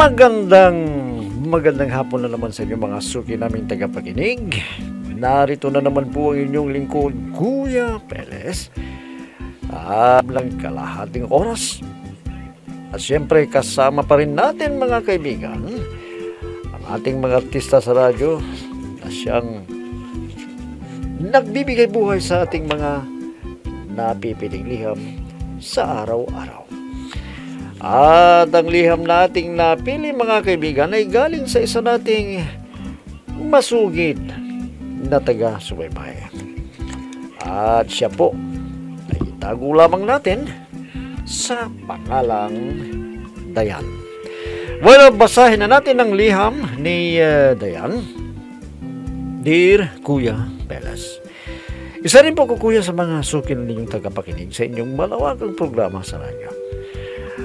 Magandang hapon na naman sa inyo mga suki naming tagapakinig. Narito na naman po ang inyong lingkod, Kuya Perez. Lang kalahating oras. At siyempre kasama pa rin natin mga kaibigan, ang ating mga artista sa radyo na siyang nagbibigay buhay sa ating mga napipiling liham sa araw-araw. At ang liham nating napili mga kaibigan ay galing sa isa nating masugid na taga-subaybay. At siya po ay itago lamang natin sa pangalang Dayan. Well, basahin na natin ang liham ni Dayan. Dear Kuya Perez, isa rin po ko kuya sa mga suki ninyong tagapakinig sa inyong malawakang programa sa radyo.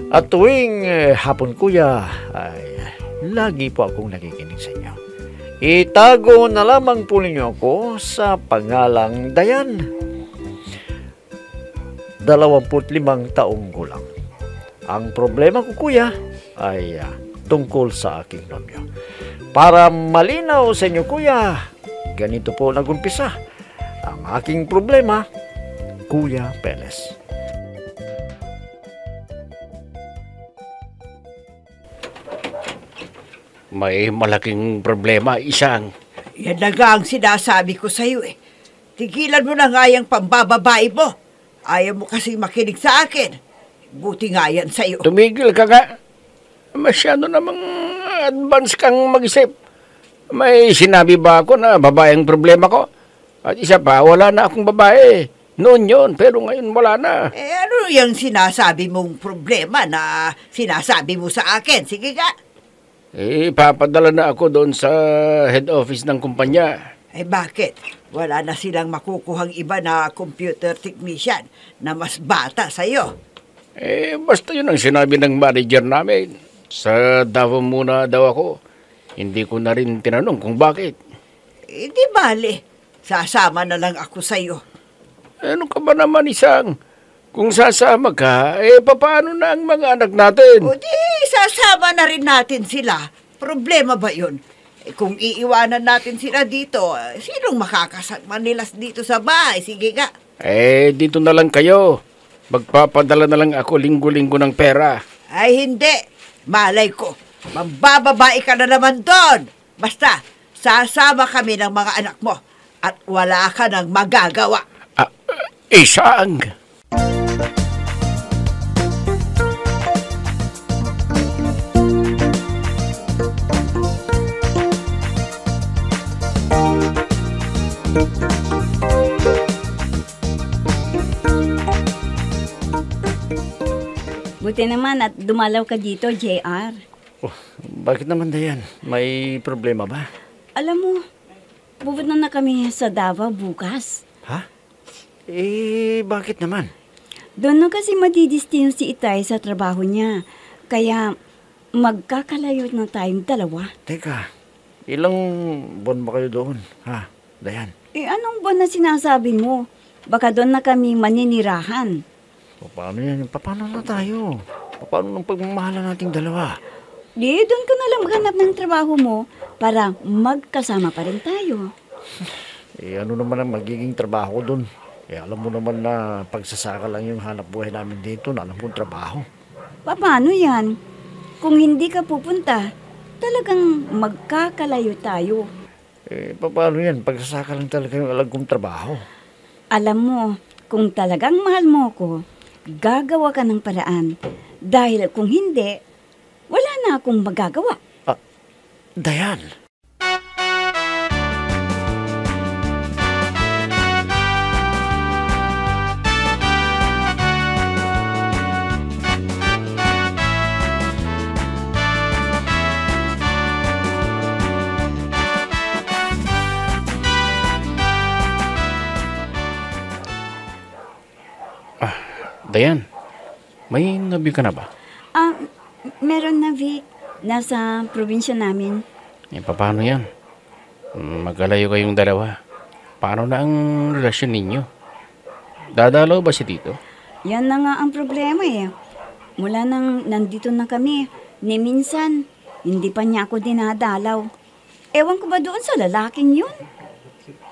At tuwing hapon kuya ay lagi po akong nakikinig sa inyo. Itago na lamang po ninyo ako sa pangalang Dayan. 25 taong gulang. Ang problema ko kuya ay tungkol sa aking nobyo. Para malinaw sa inyo kuya, ganito po nagumpisa ang aking problema, Kuya Perez. May malaking problema, isang. Yan na nga ang sinasabi ko sa'yo eh. Tigilan mo na nga yung pambababae mo. Ayaw mo kasing makinig sa akin. Buti nga yan sa'yo. Tumigil ka nga. Masyado namang advance kang mag-isip. May sinabi ba ako na babae ang problema ko? At isa pa, wala na akong babae. Noon yun, pero ngayon wala na. Ano yung sinasabi mong problema na sinasabi mo sa akin? Sige ka. Papadala na ako doon sa head office ng kumpanya. Bakit? Wala na silang makukuhang iba na computer technician na mas bata sa'yo. Basta yun ang sinabi ng manager namin. Sa Davao muna daw ako. Hindi ko na rin tinanong kung bakit. Di bale. Sasama na lang ako sa'yo. Ano ka ba naman, isang? Kung sasama ka, paano na ang mga anak natin? O di, sasama na rin natin sila. Problema ba yun? Kung iiwanan natin sila dito, sinong makakasama nila dito sa bahay? Sige ka. Dito na lang kayo. Magpapadala na lang ako linggo-linggo ng pera. Ay, hindi. Malay ko. Mambababae ka na naman doon. Basta, sasama kami ng mga anak mo at wala ka nang magagawa. Isang. Buti naman at dumalaw ka dito, JR. Bakit naman Dayan? May problema ba? Alam mo, pupunta na kami sa Davao bukas. Ha? Bakit naman? Doon na kasi madidistino si Itay sa trabaho niya. Kaya magkakalayo na tayong dalawa. Teka, ilang buwan ba kayo doon? Ha, Dayan? Anong buwan na sinasabi mo? Baka doon na kami maninirahan. Paano yan? Paano na tayo? Paano ng pagmamahala nating dalawa? Di, doon ka na lang maghanap ng trabaho mo para magkasama pa rin tayo. Ano naman ang magiging trabaho doon? Alam mo naman na pagsasaka lang yung hanap buhay namin dito na alam kong trabaho. Paano yan? Kung hindi ka pupunta, talagang magkakalayo tayo. Paano yan? Pagsasaka lang talaga yung alam kong trabaho. Alam mo, kung talagang mahal mo ko, gagawa ka ng paraan. Dahil kung hindi, wala na akong magagawa. Dayan! Dayan, may nabi ka na ba? Meron na, Vic. Nasa probinsya namin. Paano yan? Magkalayo kayong dalawa. Paano na ang relasyon ninyo? Dadalaw ba si Tito? Yan na nga ang problema eh. Mula nang nandito na kami, ni minsan, Hindi pa niya ako dinadalaw. Ewan ko ba doon sa lalaking yun?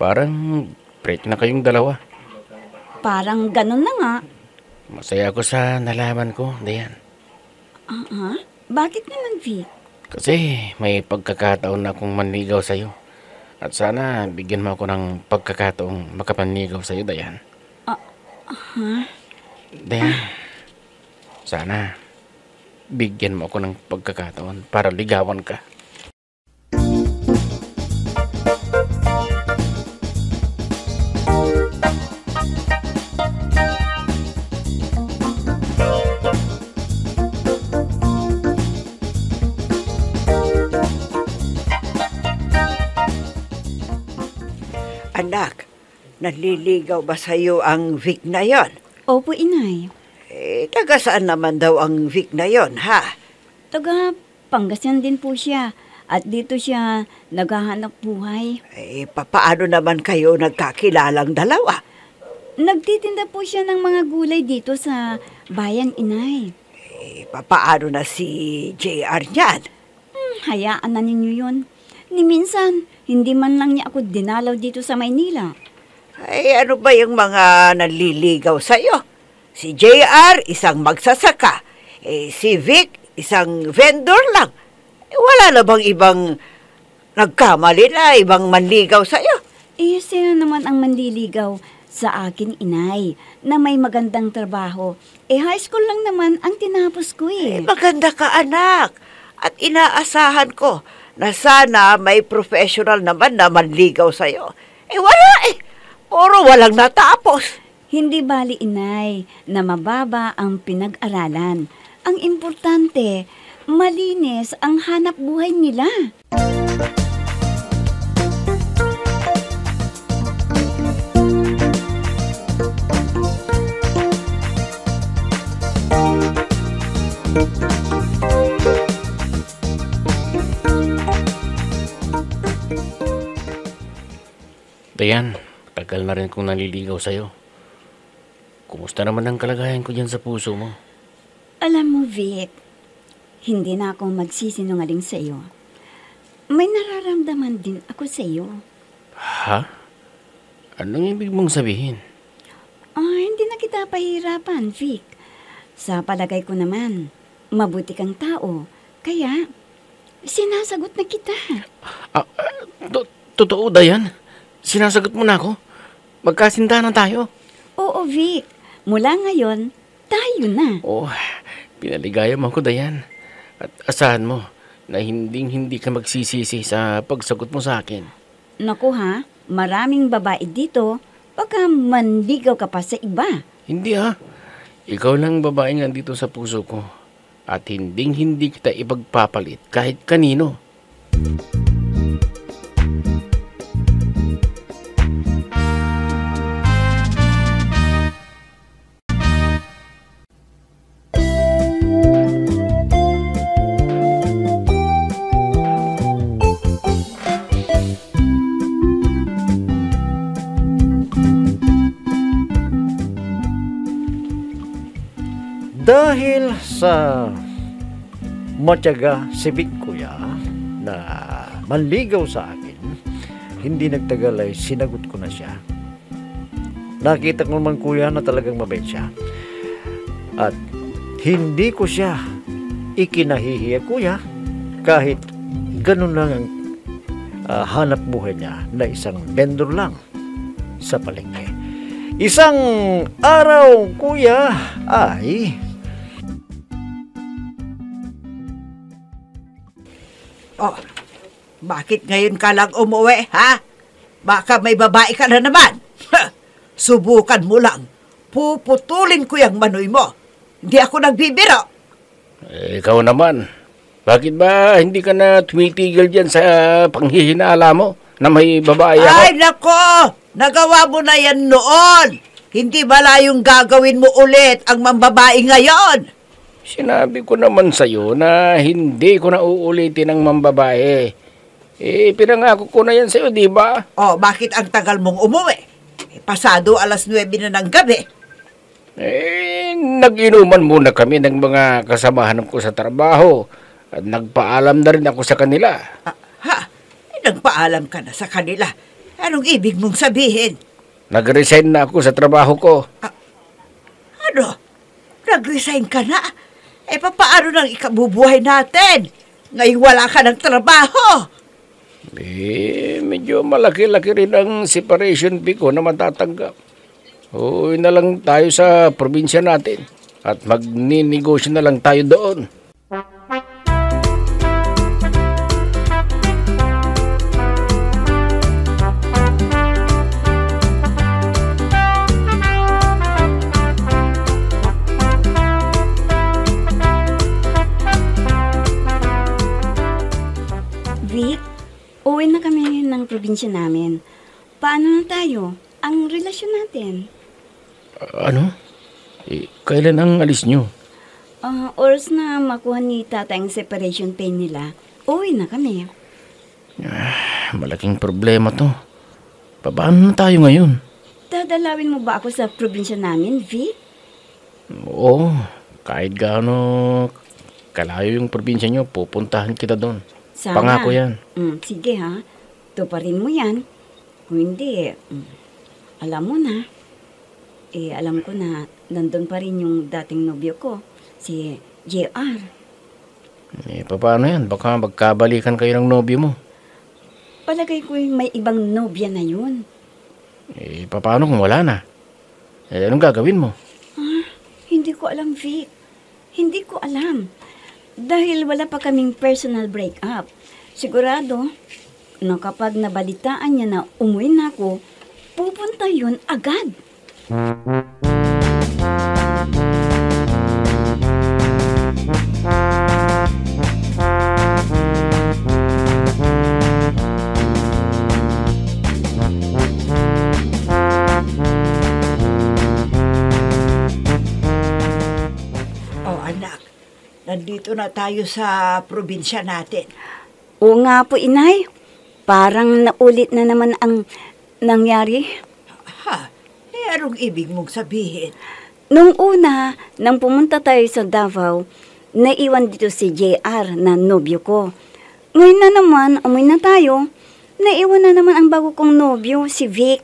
Parang break na kayong dalawa. Parang ganun na nga. Masaya ako sa nalaman ko, Dayan. Bakit naman, Vic? Kasi may pagkakataon na akong manligaw sa'yo. At sana bigyan mo ako ng pagkakataong makapanligaw sa'yo, Dayan. Dayan, sana bigyan mo ako ng pagkakataon para ligawan ka. Anak, naliligaw ba sa'yo ang Vic na yon? Opo, inay. Taga saan naman daw ang Vic na yon, ha? Taga Pangasinan din po siya. At dito siya naghahanap buhay. Papaano naman kayo nagkakilalang dalawa? Nagtitinda po siya ng mga gulay dito sa bayan, inay. Papaano na si JR niyan? Hayaan na ninyo yun. Ni minsan, hindi man lang niya ako dinalaw dito sa Maynila. Ano ba yung mga nanliligaw sa'yo? Si JR, isang magsasaka. Si Vic, isang vendor lang. Wala na bang ibang nagkamali na, ibang manligaw sa'yo? Sino naman ang manliligaw sa akin, inay, na may magandang trabaho? High school lang naman ang tinapos ko Maganda ka, anak. At inaasahan ko na sana may professional naman na manligaw sa'yo. Wala Puro walang natapos. Hindi bali, inay, na mababa ang pinag-aralan. Ang importante, malinis ang hanap buhay nila. Dayan, tagal na rin kong naliligaw sa'yo. Kumusta naman ang kalagayan ko dyan sa puso mo? Alam mo, Vic, hindi na ako magsisinungaling sa iyo. May nararamdaman din ako sa iyo. Ha? Anong ibig mong sabihin? Hindi na kita pahirapan, Vic. Sa palagay ko naman, mabuti kang tao. Kaya, sinasagot na kita. Totoo, Dayan? Sinasagot mo na ako? Magkasintahan tayo? Oo, Vic. Mula ngayon, tayo na. Pinaligaya mo ako, Dayan. At asahan mo na hindi ka magsisisi sa pagsagot mo sa akin. Naku ha, maraming babae dito. Baka manligaw ka pa sa iba. Hindi ha. Ikaw lang babae nga dito sa puso ko. At hindi kita ipagpapalit kahit kanino. Dahil sa matyaga si Vic, kuya, na manligaw sa akin, hindi nagtagal ay sinagot ko na siya. Nakita ko naman, kuya, na talagang mabait siya. At hindi ko siya ikinahihiya, kuya, kahit ganun lang ang hanap buhay niya na isang vendor lang sa palengke. Isang araw, kuya, ay bakit ngayon ka lang umuwi, ha? Baka may babae ka na naman. Subukan mo lang. Puputulin ko yung manoy mo. Hindi ako nagbibiro. Ikaw naman. Bakit ba hindi ka na tumitigil dyan sa panghihinala mo na may babae ako? Ay, nako! Nagawa mo na yan noon. Hindi bala yung gagawin mo ulit ang mambabae ngayon. Sinabi ko naman sa'yo na hindi ko na uulitin ang mambabae. Pinangako ko na yan sa'yo, di ba? Bakit ang tagal mong umuwi? Pasado 9:00 na ng gabi. Nag-inuman muna kami ng mga kasamahan ko sa trabaho. At nagpaalam na rin ako sa kanila. Ha? Nagpaalam ka na sa kanila. Anong ibig mong sabihin? Nag-resign na ako sa trabaho ko. Ano? Nag-resign ka na? Paano nang ikabubuhay natin? Ngayon wala ka ng trabaho. Medyo malaki-laki rin ang separation fee ko na matatanggap. Uwi na lang tayo sa probinsya natin at magninegosyo na lang tayo doon. Vic, uwi na kami ng probinsya namin. Paano na tayo? Ang relasyon natin. Ano? Kailan ang alis nyo? Oras na makuha ni tata ang separation pay nila, uwi na kami. Malaking problema to. Paano na tayo ngayon? Dadalawin mo ba ako sa probinsya namin, Vic? Oo, kahit gaano kalayo yung probinsya nyo, pupuntahan kita doon. Sana. Pangako yan. Sige ha, tuparin mo yan. Kung hindi, alam mo na. Alam ko na nandun pa rin yung dating nobyo ko, si JR. Paano yan? Baka magkabalikan kayo ng nobyo mo. Palagay ko may ibang nobya na yun. Paano kung wala na? Anong gagawin mo? Hindi ko alam, Vic. Hindi ko alam. Dahil wala pa kaming personal breakup. Sigurado na kapag nabalitaan niya na umuwi na ako, pupunta yun agad. Nandito na tayo sa probinsya natin. Oo nga po, inay. Parang naulit na naman ang nangyari. Ha? Anong ibig mong sabihin? Nung una, nang pumunta tayo sa Davao, naiwan dito si JR na nobyo ko. Ngayon na naman, umuwi na tayo. Naiwan na naman ang bago kong nobyo, si Vic.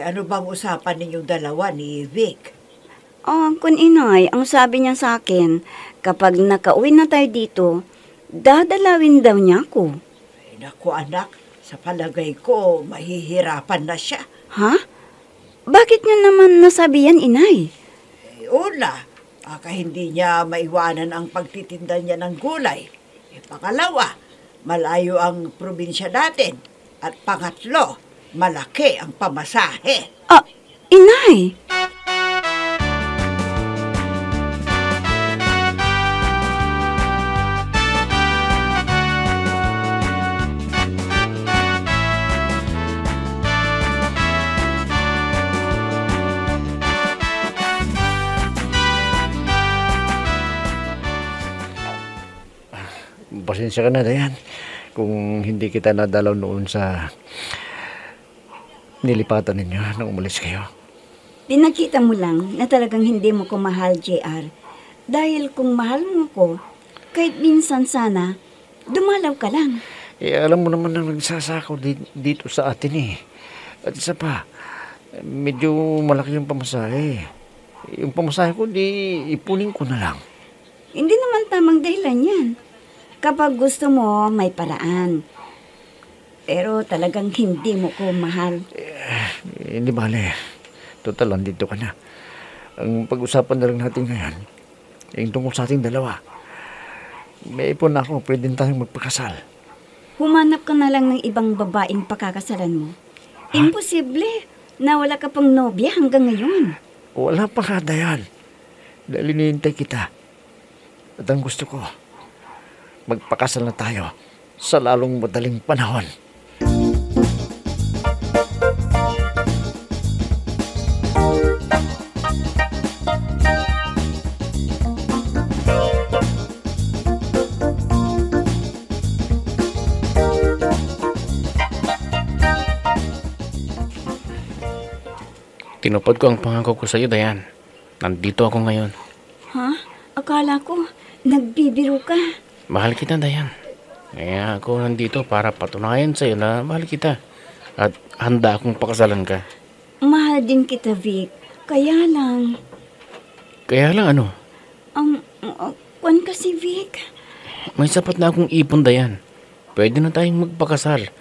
Ano bang usapan ninyong dalawa ni Vic? Kun inay, ang sabi niya sa akin, kapag nakauwi na tayo dito, dadalawin daw niya ako. Naku anak, sa palagay ko, mahihirapan na siya. Ha? Bakit niya naman nasabi yan, inay? Una, baka hindi niya maiwanan ang pagtitinda niya ng gulay. Pangalawa, malayo ang probinsya natin. At pangatlo, malaki ang pamasahe. Inay! Pasensya ka na, Dayan, kung hindi kita nadalaw noon sa nilipatan ninyo nang umalis kayo. Pinakita mo lang na talagang hindi mo ko mahal, JR. Dahil kung mahal mo ko, kahit minsan sana, dumalaw ka lang. Alam mo naman na nagsasakaw dito sa atin eh. At isa pa, medyo malaki yung pamasahe. Yung pamasahe ko, di ipunin ko na lang. Hindi naman tamang dahilan yan. Kapag gusto mo, may paraan. Pero talagang hindi mo ko mahal. Hindi bale. Total, andito ka na. Ang pag-usapan na lang natin ngayon, yung tungkol sa ating dalawa. May ipon na ako, pwede tayong magpakasal. Humanap ka na lang ng ibang babaeng pakakasalan mo. Imposible na wala ka pang nobya hanggang ngayon. Wala pa ka, Dayan. Dahil hinihintay kita. At ang gusto ko, magpakasal na tayo sa lalong madaling panahon. Tinupad ko ang pangako ko sa iyo, Dayan. Nandito ako ngayon. Ha? Akala ko, nagbibiro ka. Mahal kita, Dayan. Kaya ako nandito para patunayan sa'yo na mahal kita. At handa akong pakasalan ka. Mahal din kita, Vic. Kaya lang, Kaya lang ano, kwan kasi, Vic. may sapat na akong ipon, Dayan. Pwede na tayong magpakasal.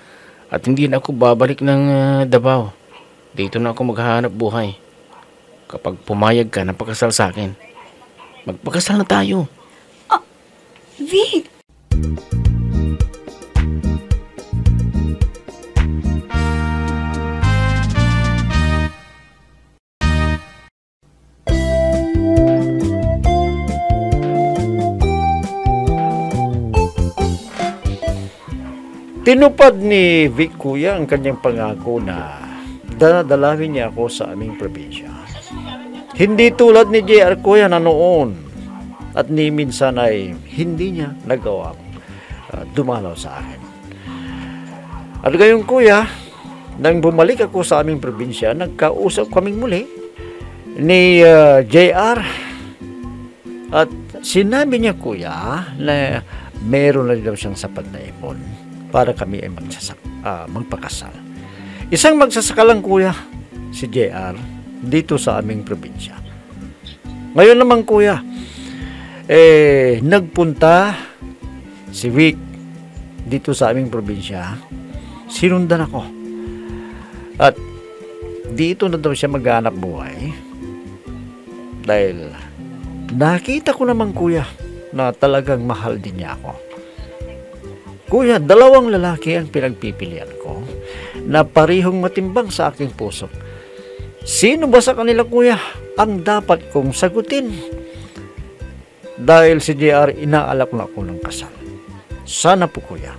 At hindi na ako babalik ng Davao. Dito na ako maghahanap buhay. Kapag pumayag ka na pakasal sa akin, magpakasal na tayo. Vic! Tinupad ni Vic, kuya, ang kanyang pangako na dadalawin niya ako sa aming probinsya. Hindi tulad ni JR, kuya, na noon at ni minsan ay hindi niya nagawang dumalaw sa akin. At gayon, kuya, nang bumalik ako sa aming probinsya, nagkausap kaming muli ni JR at sinabi niya, kuya, na meron na daw siyang sapat na ipon para kami ay magpakasal. Isang magsasaka lang, kuya, si JR dito sa aming probinsya. Ngayon naman, kuya, nagpunta si Vic dito sa aming probinsya. Sinundan ako. At dito na daw siya maghanap buhay. Dahil nakita ko naman, kuya, na talagang mahal din niya ako. Kuya, 2 lalaki ang pinagpipilian ko na parihong matimbang sa aking puso. Sino ba sa kanila, kuya, ang dapat kong sagutin? Dahil si JR, inaalak na ako ng kasal. Sana po, kuya,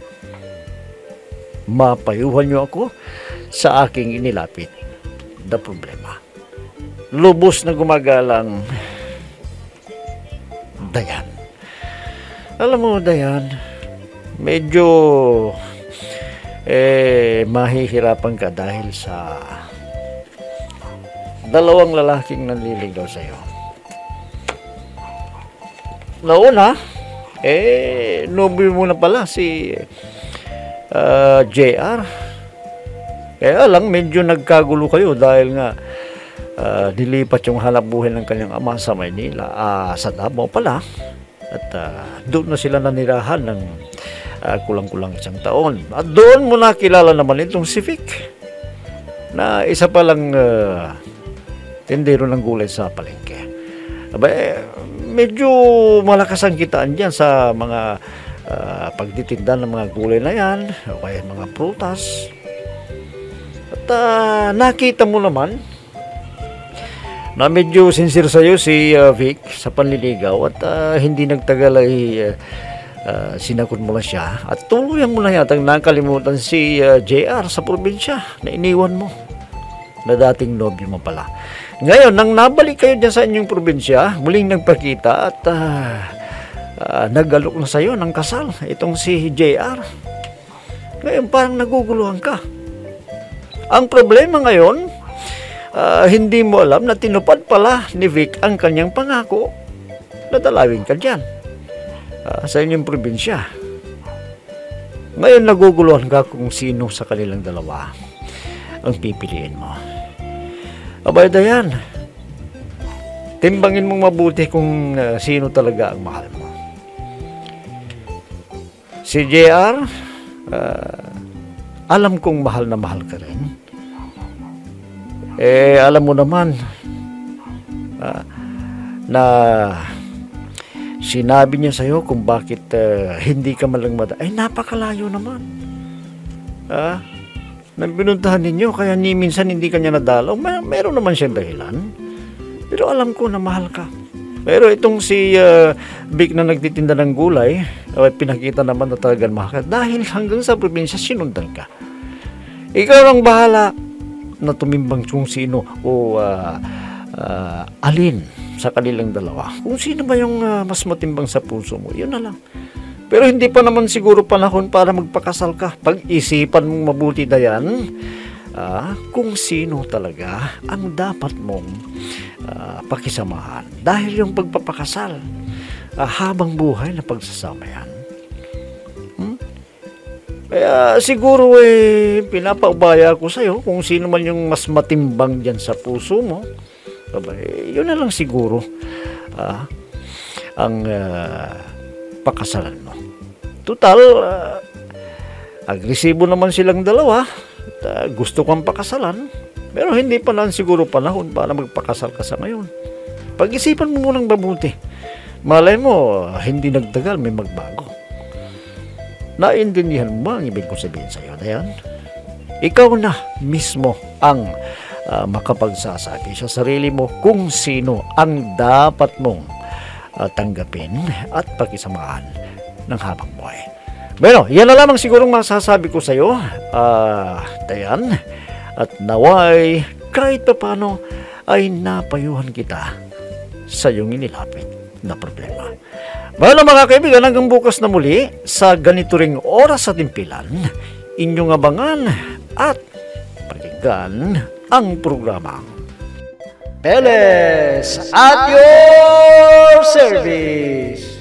mapayuhan niyo ako sa aking inilapit na problema. Lubos na gumagalang Dayan. Alam mo, Dayan, medyo mahihirapan ka dahil sa 2 lalaking nanliligaw sa iyo. Nauna, nobyo mo na pala si JR. Kaya lang medyo nagkagulo kayo dahil nga dilipat yung hanap buhay ng kanyang ama sa Maynila, sa Davao pala. At doon na sila nanirahan ng kulang-kulang 1 taon. At doon mo nakilala naman itong si Vic, na isa palang tindero ng gulay sa palengke. Medyo malakas ang kitaan dyan sa mga pagtitinda ng mga gulay na yan, o kaya mga prutas. At nakita mo naman na medyo sincere sa'yo si Vic sa panliligaw at hindi nagtagal ay sinakot mo na siya at tuluyan mo na yatang nakalimutan si JR sa probinsya na iniwan mo na dating nobyo mo pala. Ngayon, nang nabalik kayo dyan sa inyong probinsya, muling nagpakita at nag-alok na sa'yo ng kasal itong si JR. Ngayon parang naguguluhan ka. Ang problema ngayon, hindi mo alam na tinupad pala ni Vic ang kanyang pangako na dalawin ka dyan sa inyong probinsya. Ngayon naguguluhan ka kung sino sa kanilang dalawa ang pipiliin mo. Abay, Dayan, timbangin mong mabuti kung sino talaga ang mahal mo. Si JR, alam kong mahal na mahal ka rin. Alam mo naman na sinabi niya sa'yo kung bakit hindi ka malang ay napakalayo naman. Nang pinuntahan ninyo, kaya ni minsan hindi ka niya nadalaw. Meron naman siyang dahilan. Pero alam ko na mahal ka. Pero itong si Vic na nagtitinda ng gulay, pinakita naman na talagang mahal ka. Dahil hanggang sa probinsya, sinundan ka. Ikaw ang bahala na tumimbang kung sino o alin sa kanilang dalawa. Kung sino ba yung mas matimbang sa puso mo, yun na lang. Pero hindi pa naman siguro panahon para magpakasal ka. Pag-isipan mong mabuti, Dayan, kung sino talaga ang dapat mong pakisamahan. Dahil yung pagpapakasal, habang buhay na pagsasama yan. Kaya siguro pinapaubaya ko sa'yo kung sino man yung mas matimbang dyan sa puso mo. Yun na lang siguro ang pakasalan mo. Total, agresibo naman silang dalawa. At, gusto kong pakasalan. Pero hindi pa lang siguro panahon para magpakasal ka sa ngayon. Pag-isipan mo munang mabuti. Malay mo, hindi nagtagal, may magbago. Naintindihan mo ba ang ibig kong sabihin sa iyo na yan? Ikaw na mismo ang makapagsasabi sa sarili mo kung sino ang dapat mong tanggapin at pakisamahan ng habang buhay. Bueno, yan na lamang sigurong masasabi ko sa iyo, Dayan. At naway, kahit pa paano, ay napayuhan kita sa iyong inilapit na problema. Bueno mga kaibigan, hanggang bukas na muli sa ganito ring oras at timpilan, inyong abangan at pakinggan ang programa Peles at your service.